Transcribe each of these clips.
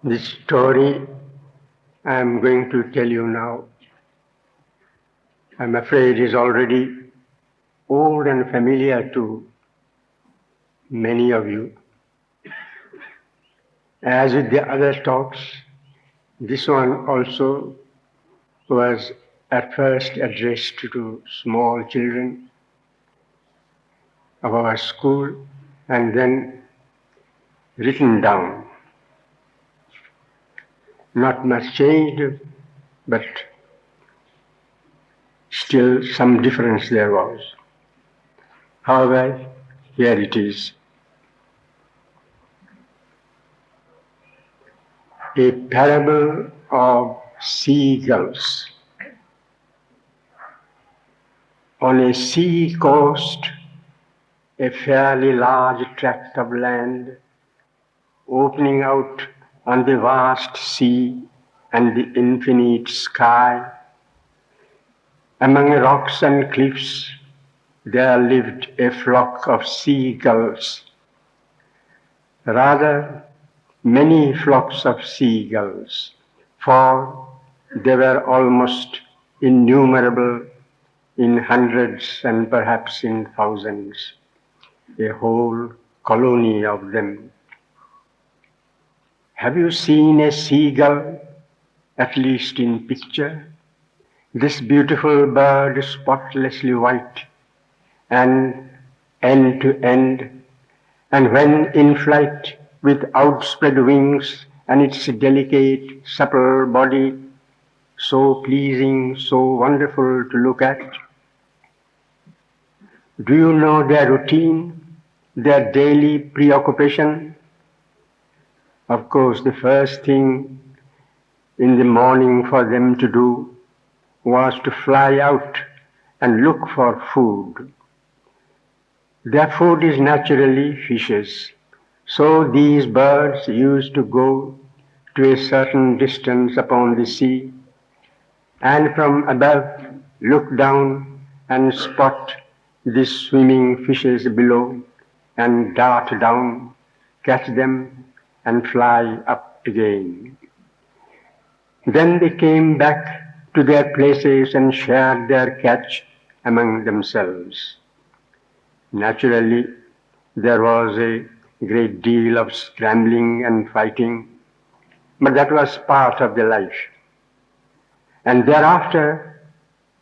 This story I am going to tell you now, I'm afraid is already old and familiar to many of you. As with the other talks, this one also was at first addressed to small children of our school and then written down. Not much changed, but still some difference there was. However, here it is. A parable of seagulls. On a sea coast, a fairly large tract of land opening out on the vast sea and the infinite sky, among rocks and cliffs, there lived a flock of seagulls. Rather, many flocks of seagulls, for they were almost innumerable in hundreds and perhaps in thousands, a whole colony of them. Have you seen a seagull, at least in picture? This beautiful bird, spotlessly white and end to end, and when in flight with outspread wings and its delicate, supple body, so pleasing, so wonderful to look at. Do you know their routine, their daily preoccupation? Of course, the first thing in the morning for them to do was to fly out and look for food. Their food is naturally fishes, so these birds used to go to a certain distance upon the sea and from above look down and spot the swimming fishes below and dart down, catch them and fly up again. Then they came back to their places and shared their catch among themselves. Naturally, there was a great deal of scrambling and fighting, but that was part of the life. And thereafter,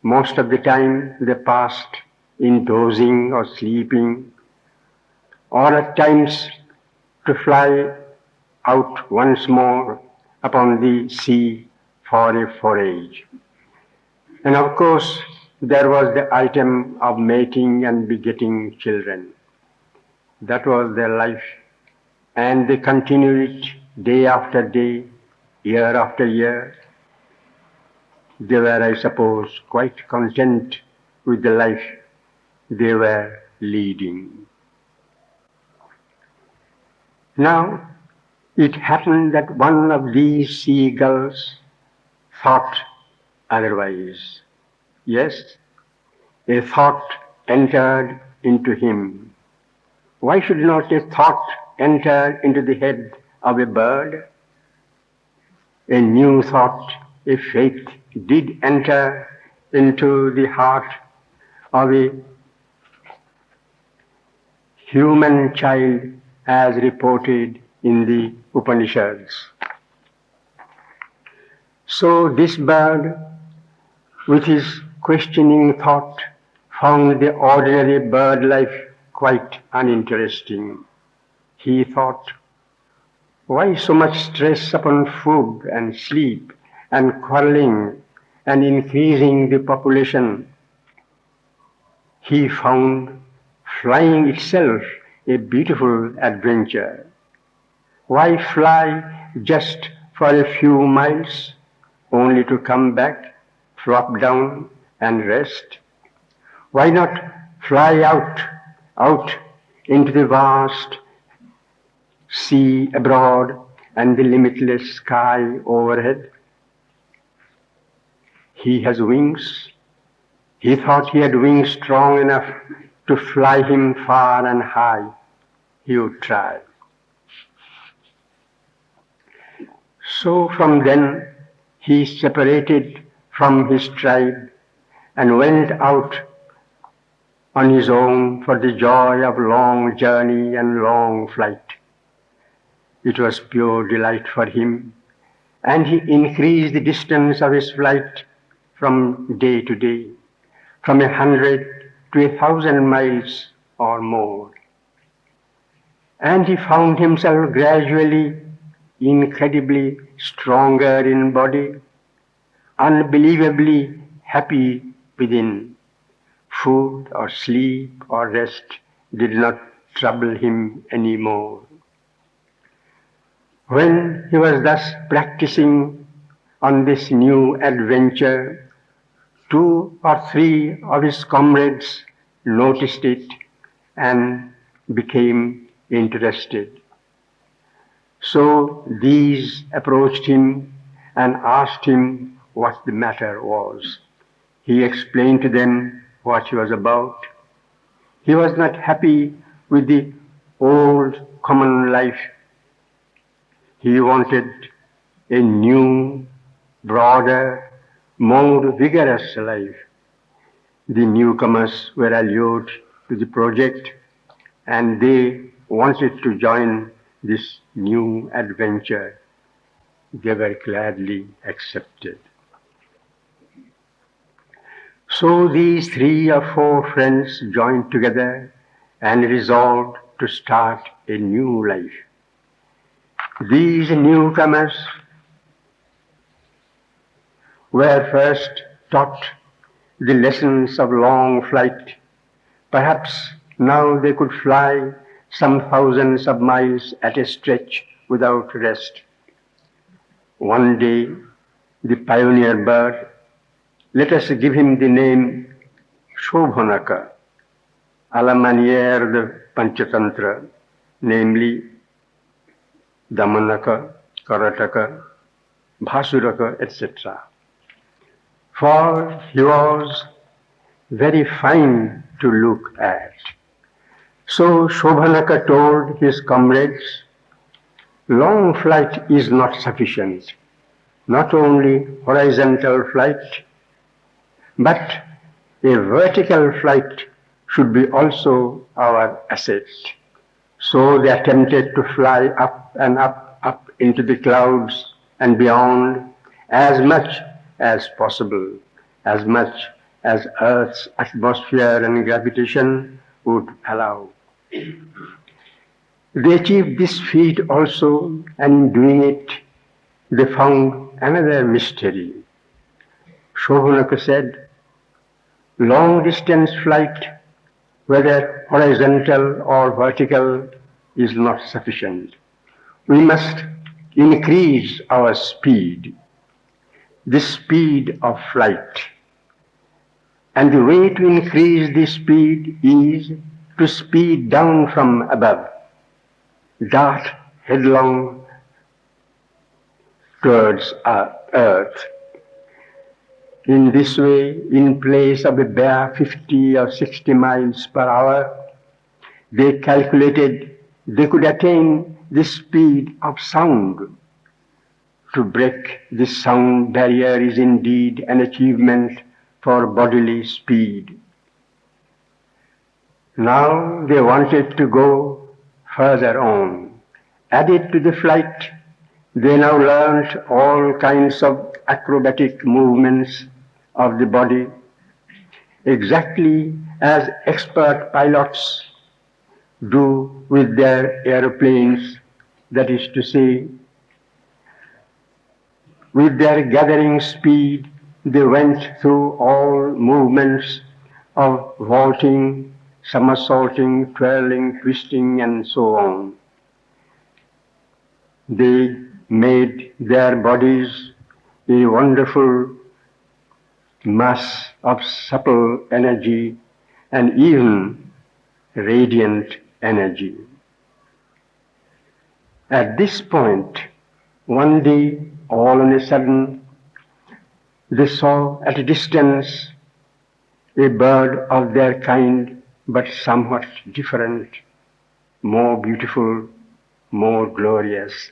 most of the time they passed in dozing or sleeping, or at times to fly out once more upon the sea for a forage. And of course, there was the item of mating and begetting children. That was their life, and they continued it day after day, year after year. They were, I suppose, quite content with the life they were leading. Now, it happened that one of these seagulls thought otherwise. Yes, a thought entered into him. Why should not a thought enter into the head of a bird? A new thought, a faith did enter into the heart of a human child as reported in the Upanishads. So this bird, with his questioning thought, found the ordinary bird life quite uninteresting. He thought, why so much stress upon food and sleep and quarreling and increasing the population? He found flying itself a beautiful adventure. Why fly just for a few miles, only to come back, flop down and rest? Why not fly out into the vast sea abroad and the limitless sky overhead? He has wings. He thought he had wings strong enough to fly him far and high. He would try. So from then he separated from his tribe and went out on his own for the joy of long journey and long flight. It was pure delight for him, and he increased the distance of his flight from day to day, from 100 to 1,000 miles or more. And he found himself gradually incredibly stronger in body, unbelievably happy within. Food or sleep or rest did not trouble him anymore. When he was thus practicing on this new adventure, 2 or 3 of his comrades noticed it and became interested. So these approached him and asked him what the matter was. He explained to them what he was about. He was not happy with the old common life. He wanted a new, broader, more vigorous life. The newcomers were allured to the project and they wanted to join this new adventure. They were gladly accepted. So these 3 or 4 friends joined together and resolved to start a new life. These newcomers were first taught the lessons of long flight. Perhaps now they could fly some thousands of miles at a stretch without rest. One day, the pioneer bird, let us give him the name Shobhanaka, à la manière de Panchatantra, namely Damanaka, Karataka, Bhasuraka, etc. For he was very fine to look at. So Shobhanaka told his comrades, long flight is not sufficient, not only horizontal flight, but a vertical flight should be also our asset. So they attempted to fly up and up into the clouds and beyond as much as possible, as much as Earth's atmosphere and gravitation would allow. They achieved this feat also, and in doing it, they found another mystery. Shobhanaka said, long distance flight, whether horizontal or vertical, is not sufficient. We must increase our speed, the speed of flight. And the way to increase the speed is to speed down from above, dart headlong towards earth. In this way, in place of a bare 50 or 60 miles per hour, they calculated they could attain the speed of sound. To break this sound barrier is indeed an achievement for bodily speed. Now they wanted to go further on. Added to the flight, they now learnt all kinds of acrobatic movements of the body, exactly as expert pilots do with their aeroplanes, that is to say, with their gathering speed, they went through all movements of vaulting, somersaulting, twirling, twisting, and so on. They made their bodies a wonderful mass of supple energy and even radiant energy. At this point, one day, all on a sudden, they saw at a distance a bird of their kind, but somewhat different, more beautiful, more glorious.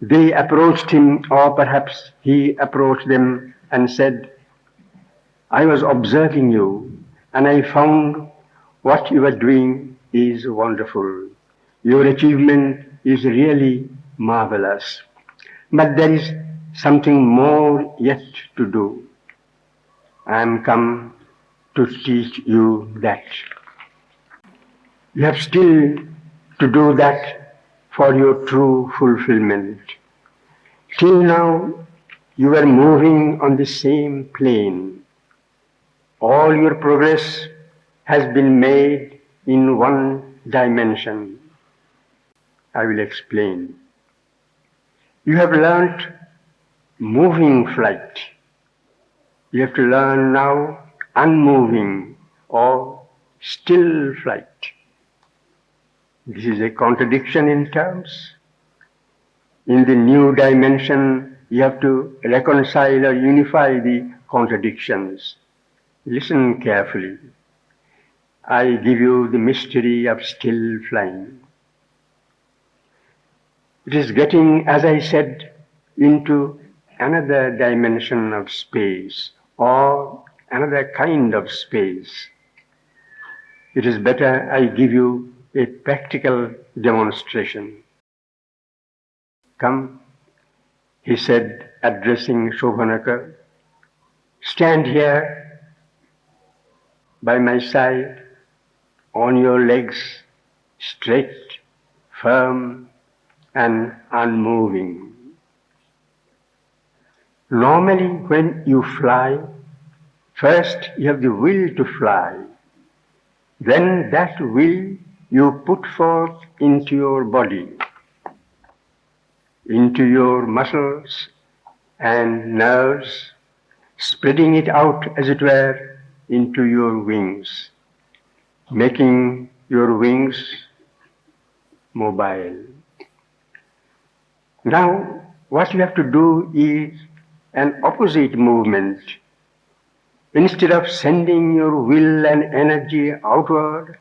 They approached him, or perhaps he approached them and said, I was observing you, and I found what you are doing is wonderful. Your achievement is really marvelous. But there is something more yet to do. I am come to teach you that. You have still to do that for your true fulfillment. Till now, you were moving on the same plane. All your progress has been made in one dimension. I will explain. You have learnt moving flight. You have to learn now unmoving or still flight. This is a contradiction in terms. In the new dimension, you have to reconcile or unify the contradictions. Listen carefully. I give you the mystery of still flying. It is getting, as I said, into another dimension of space or another kind of space. It is better I give you a practical demonstration. Come, he said, addressing Shobhanaka, stand here by my side on your legs, straight, firm, and unmoving. Normally, when you fly, first you have the will to fly. Then that will you put forth into your body, into your muscles and nerves, spreading it out, as it were, into your wings, making your wings mobile. Now, what you have to do is an opposite movement. Instead of sending your will and energy outward,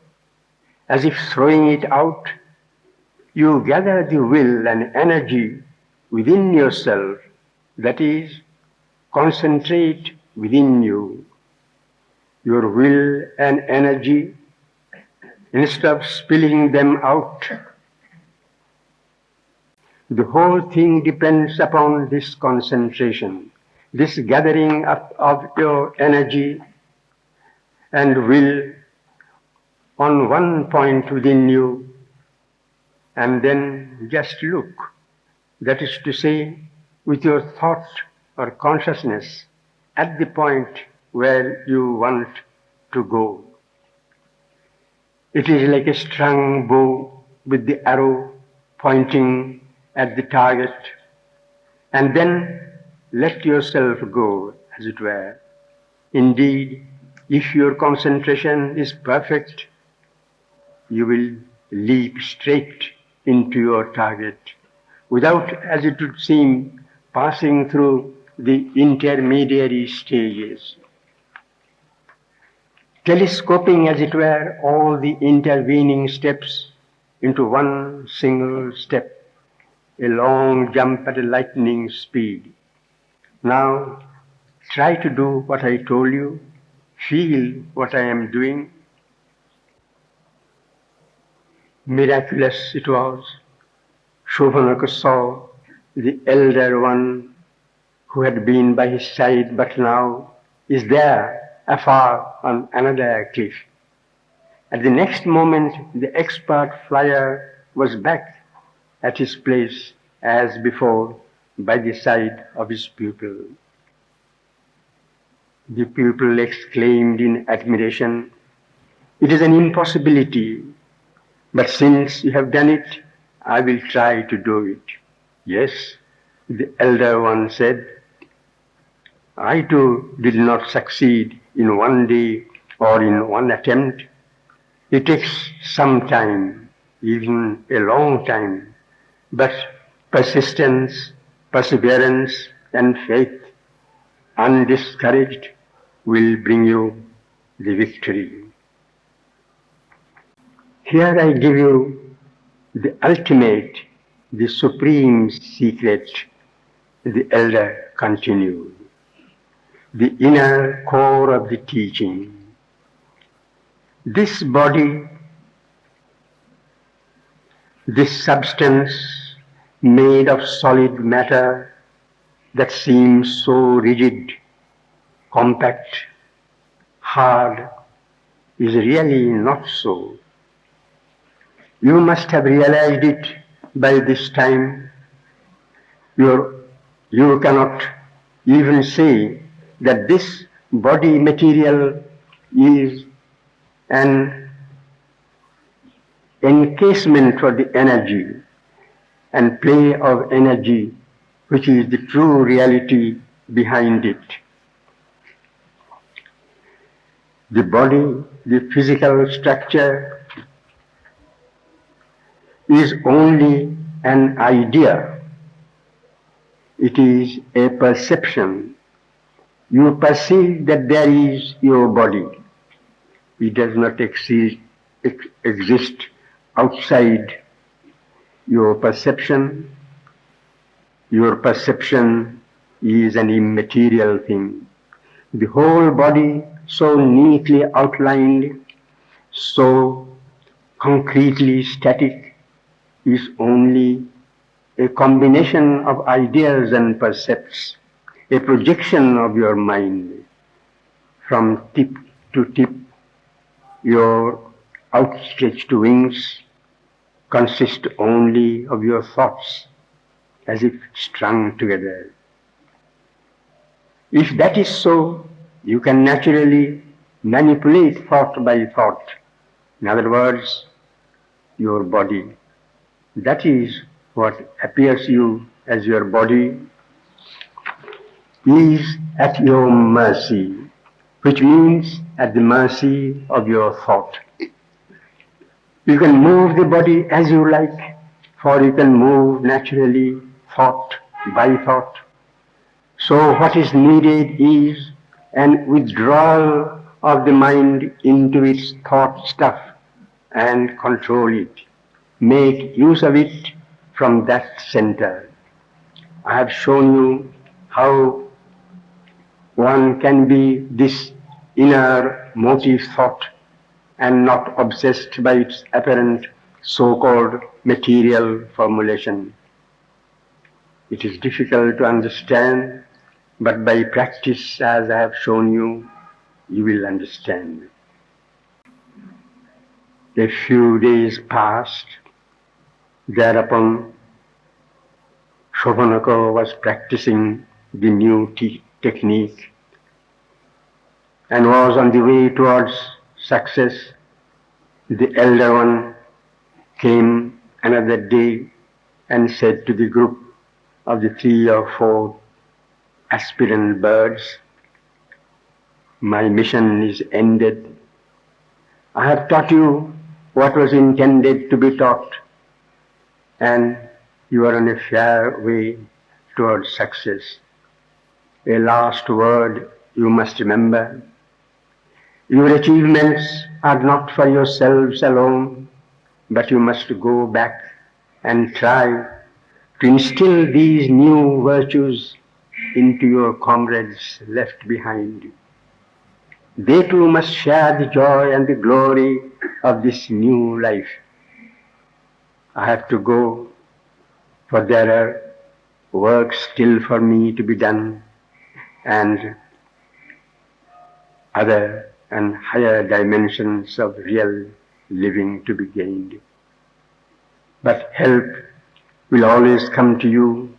as if throwing it out, you gather the will and energy within yourself, that is, concentrate within you. Your will and energy, instead of spilling them out, the whole thing depends upon this concentration, this gathering up of your energy and will on one point within you, and then just look. That is to say, with your thought or consciousness at the point where you want to go. It is like a strung bow with the arrow pointing at the target, and then let yourself go, as it were. Indeed, if your concentration is perfect, you will leap straight into your target without, as it would seem, passing through the intermediary stages. Telescoping, as it were, all the intervening steps into one single step, a long jump at a lightning speed. Now, try to do what I told you, feel what I am doing. Miraculous it was. Shobhanaka saw the elder one who had been by his side but now is there afar on another cliff. At the next moment, the expert flyer was back at his place as before by the side of his pupil. The pupil exclaimed in admiration, "It is an impossibility, but since you have done it, I will try to do it." "Yes," the elder one said, "I too did not succeed in one day or in one attempt. It takes some time, even a long time, but persistence, perseverance, and faith, undiscouraged, will bring you the victory." Here I give you the ultimate, the supreme secret, the elder continued, the inner core of the teaching. This body, this substance made of solid matter that seems so rigid, compact, hard, is really not so. You must have realized it by this time. You cannot even say that this body material is an encasement for the energy and play of energy, which is the true reality behind it. The body, the physical structure, is only an idea. It is a perception. You perceive that there is your body. It does not exist outside your perception. Your perception is an immaterial thing. The whole body, so neatly outlined, so concretely static, is only a combination of ideas and percepts, a projection of your mind. From tip to tip, your outstretched wings consist only of your thoughts, as if strung together. If that is so, you can naturally manipulate thought by thought. In other words, your body. That is what appears you as your body is at your mercy, which means at the mercy of your thought. You can move the body as you like, for you can move naturally, thought by thought. So what is needed is an withdrawal of the mind into its thought stuff and control it. Make use of it from that center. I have shown you how one can be this inner motive thought and not obsessed by its apparent so-called material formulation. It is difficult to understand, but by practice, as I have shown you, you will understand. A few days passed. Thereupon, Shobhanaka was practicing the new technique and was on the way towards success. The elder one came another day and said to the group of the 3 or 4 aspirant birds, "My mission is ended. I have taught you what was intended to be taught, and you are on a fair way towards success. A last word you must remember. Your achievements are not for yourselves alone, but you must go back and try to instill these new virtues into your comrades left behind. They too must share the joy and the glory of this new life. I have to go, for there are work still for me to be done, and other and higher dimensions of real living to be gained. But help will always come to you,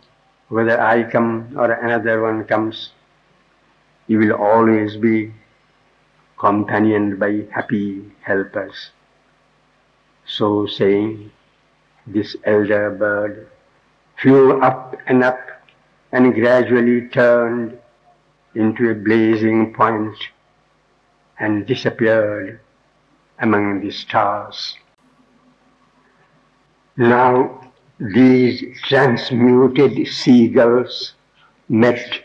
whether I come or another one comes. You will always be companioned by happy helpers." So saying, this elder bird flew up and gradually turned into a blazing point and disappeared among the stars. Now these transmuted seagulls met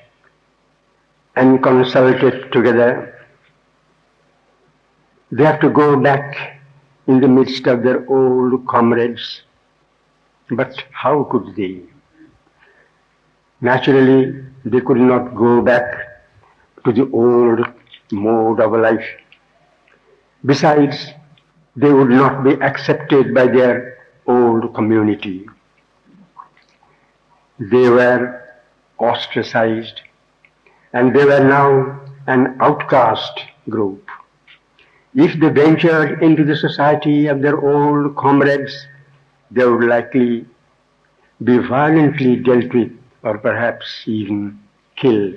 and consulted together. They have to go back in the midst of their old comrades But how could they? Naturally, they could not go back to the old mode of life. Besides, they would not be accepted by their old community. They were ostracized, and they were now an outcast group. If they ventured into the society of their old comrades, they would likely be violently dealt with or perhaps even killed.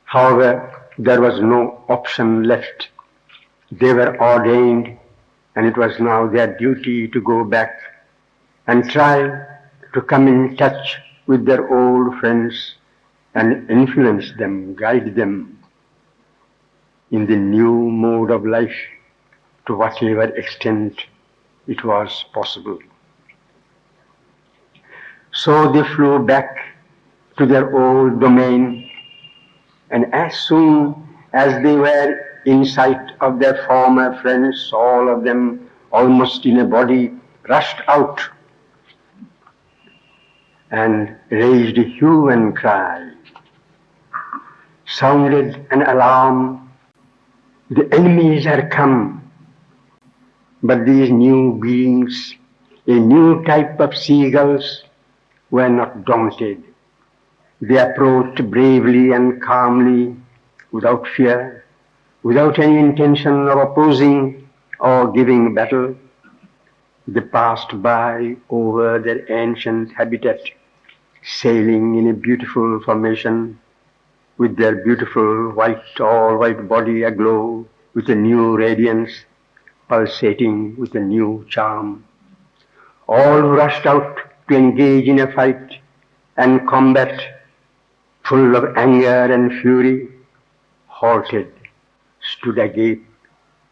However, there was no option left. They were ordained, and it was now their duty to go back and try to come in touch with their old friends and influence them, guide them in the new mode of life to whatever extent it was possible. So they flew back to their old domain, and as soon as they were in sight of their former friends, all of them, almost in a body, rushed out and raised a hue and cry, sounded an alarm. The enemies are come. But these new beings, a new type of seagulls, were not daunted. They approached bravely and calmly, without fear, without any intention of opposing or giving battle. They passed by over their ancient habitat, sailing in a beautiful formation, with their beautiful all-white body aglow with a new radiance, pulsating with a new charm. All rushed out to engage in a fight and combat, full of anger and fury, halted, stood agape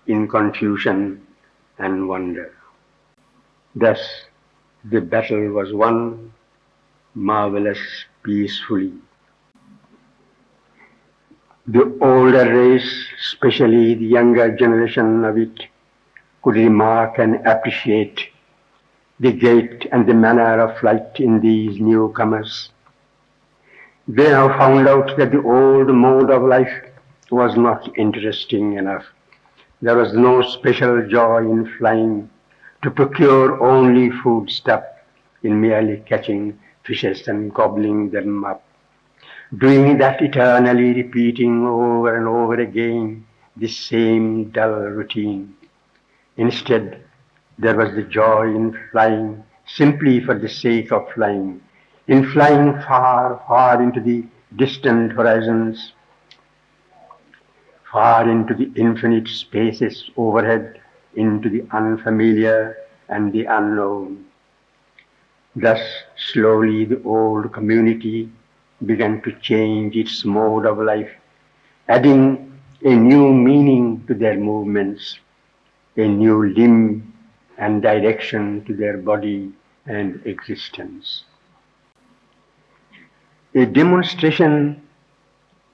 in confusion and wonder. Thus the battle was won marvelous peacefully. The older race, especially the younger generation of it, could remark and appreciate the gait and the manner of flight in these newcomers. They now found out that the old mode of life was not interesting enough. There was no special joy in flying to procure only foodstuff, in merely catching fishes and gobbling them up. Doing that eternally, repeating over and over again the same dull routine. Instead, there was the joy in flying simply for the sake of flying, in flying far, far into the distant horizons, far into the infinite spaces overhead, into the unfamiliar and the unknown. Thus, slowly the old community began to change its mode of life, adding a new meaning to their movements, a new limb and direction to their body and existence. A demonstration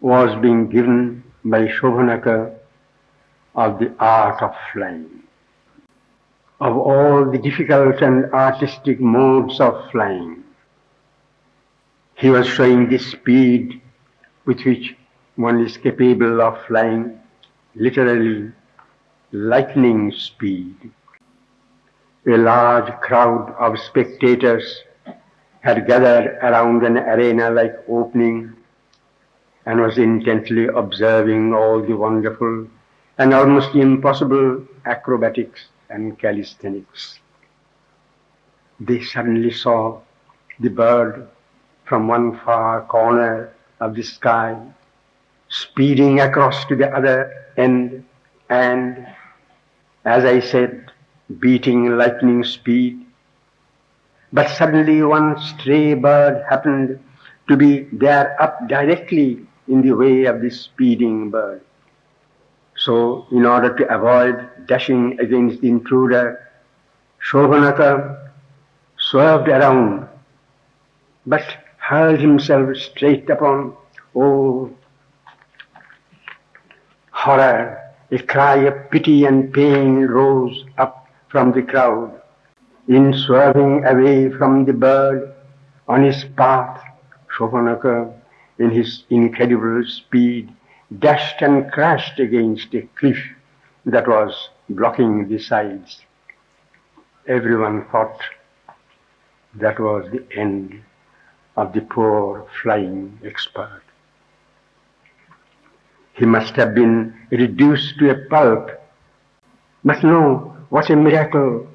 was being given by Shobhanaka of the art of flying. Of all the difficult and artistic modes of flying, he was showing the speed with which one is capable of flying, literally lightning speed. A large crowd of spectators had gathered around an arena-like opening and was intently observing all the wonderful and almost impossible acrobatics and calisthenics. They suddenly saw the bird from one far corner of the sky, speeding across to the other end and, as I said, beating lightning speed. But suddenly one stray bird happened to be there up directly in the way of this speeding bird. So, in order to avoid dashing against the intruder, Shobhanaka swerved around, but hurled himself straight upon, oh horror! A cry of pity and pain rose up from the crowd. In swerving away from the bird on his path, Shobhanaka, in his incredible speed, dashed and crashed against a cliff that was blocking the sides. Everyone thought that was the end of the poor flying expert. He must have been reduced to a pulp. But no, what a miracle!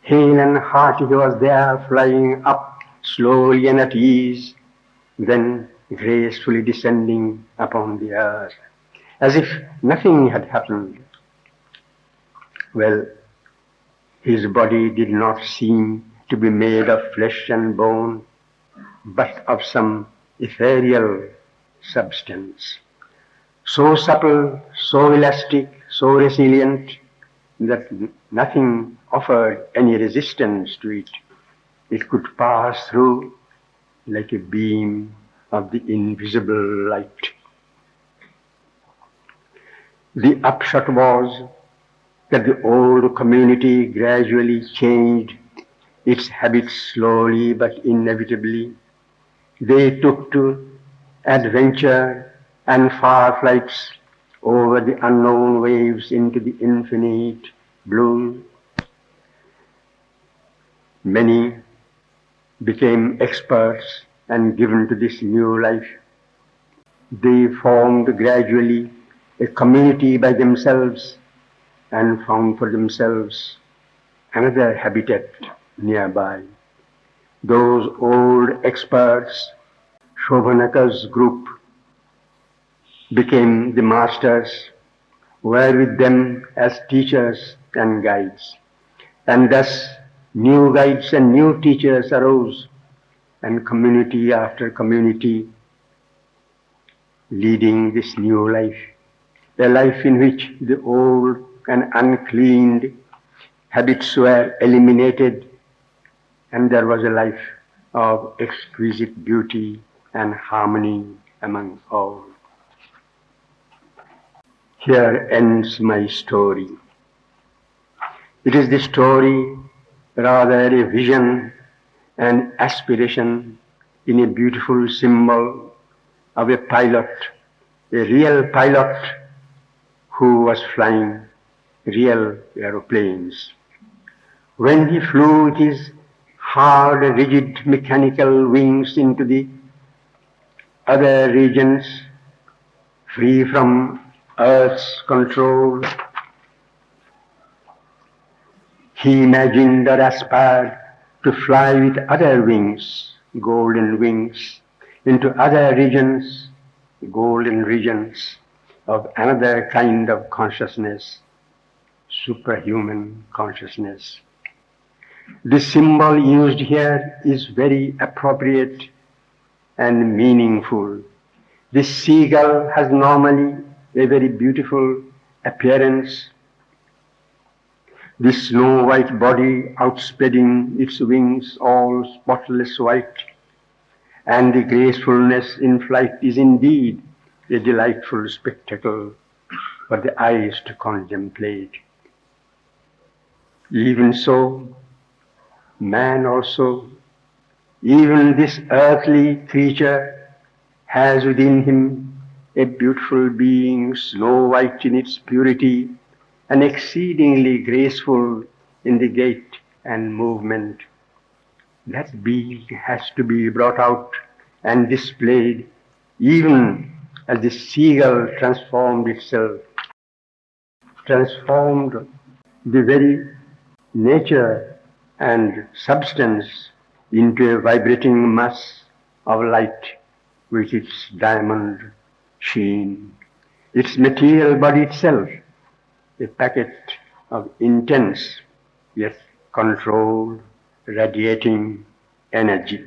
Hale and hearty he was there, flying up slowly and at ease, then gracefully descending upon the earth, as if nothing had happened. Well, his body did not seem to be made of flesh and bone, but of some ethereal substance, so supple, so elastic, so resilient, that nothing offered any resistance to it. It could pass through like a beam of the invisible light. The upshot was that the old community gradually changed its habits slowly but inevitably. They took to adventure and far flights over the unknown waves into the infinite blue. Many became experts and given to this new life. They formed gradually a community by themselves and found for themselves another habitat nearby. Those old experts, Shobhanaka's group, became the masters, were with them as teachers and guides. And thus new guides and new teachers arose, and community after community leading this new life, a life in which the old and uncleaned habits were eliminated, and there was a life of exquisite beauty and harmony among all. Here ends my story. It is the story, rather a vision and aspiration in a beautiful symbol of a pilot, a real pilot who was flying real aeroplanes. When he flew with his hard, rigid, mechanical wings into the other regions, free from Earth's control, he imagined or aspired to fly with other wings, golden wings, into other regions, golden regions of another kind of consciousness, superhuman consciousness. The symbol used here is very appropriate and meaningful. This seagull has normally a very beautiful appearance. The snow-white body outspreading its wings, all spotless white, and the gracefulness in flight is indeed a delightful spectacle for the eyes to contemplate. Even so, man also, even this earthly creature, has within him a beautiful being, snow-white in its purity, and exceedingly graceful in the gait and movement. That being has to be brought out and displayed, even as the seagull transformed itself, transformed the very nature and substance into a vibrating mass of light with its diamond sheen. Its material body itself, a packet of intense yet controlled, radiating energy.